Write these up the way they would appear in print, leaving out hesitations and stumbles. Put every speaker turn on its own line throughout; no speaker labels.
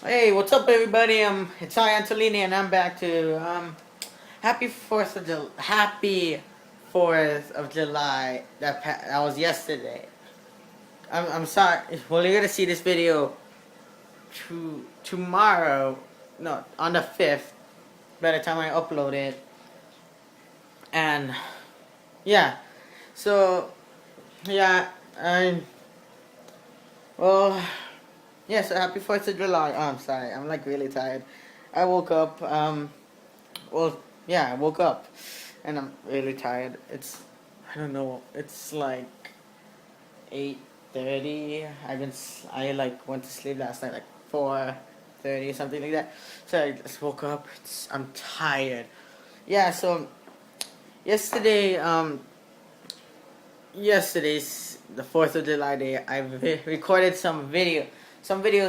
Hey, what's up, everybody? It's iantolini, and I'm back to Happy 4th of July. That was yesterday. I'm sorry. Well, you're gonna see this video tomorrow. No, on the 5th. By the time I upload it, and yeah. So yeah, I well. Yeah, so happy 4th of July. Oh, I'm sorry. I'm like really tired. I woke up. Well, yeah, I woke up and I'm really tired. I don't know, it's like 8:30. I like went to sleep last night like 4:30, something like that. So I just woke up. I'm tired. Yeah, so yesterday, yesterday's the 4th of July day, I recorded some videos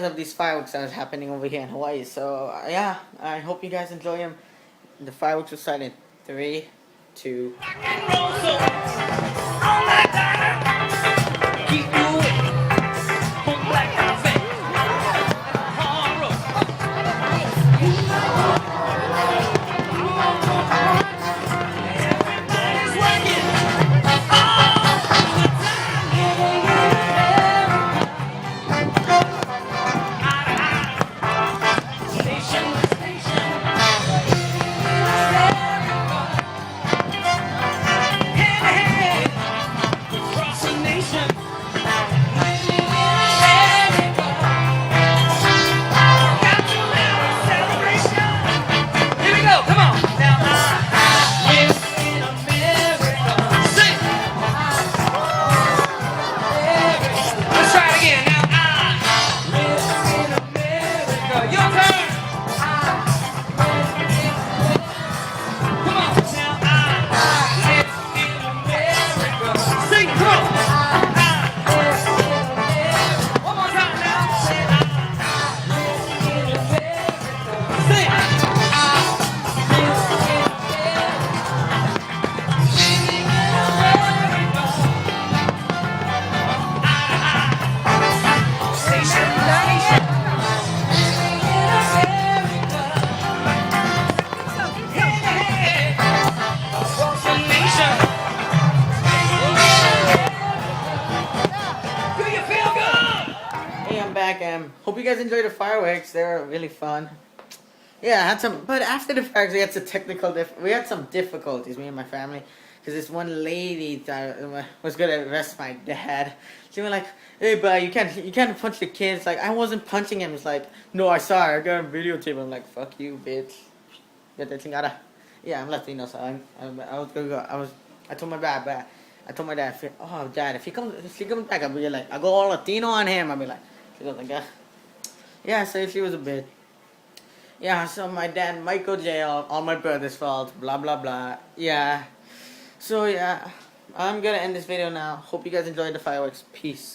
of these fireworks that was happening over here in Hawaii. So yeah, I hope you guys enjoy them. The fireworks will start in 3, 2. Hey, I'm back. Hope you guys enjoyed the fireworks. They were really fun. Yeah, I had some, but after the fireworks, we had some difficulties, me and my family, because this one lady that was gonna arrest my dad. She was like, "Hey, but you can't punch the kids." Like, I wasn't punching him. It's like, "No, I saw her. I got a videotape." I'm like, "Fuck you, bitch. Get that chingada." Yeah, I'm Latino, so I was gonna go. I told my dad, "Oh, dad, if he comes back, I'll be like, I go all Latino on him." I'll be like, she goes like, yeah. So she was a bit. Yeah, so my dad might go jail, all my brother's fault, blah blah blah. Yeah. So yeah, I'm gonna end this video now. Hope you guys enjoyed the fireworks. Peace.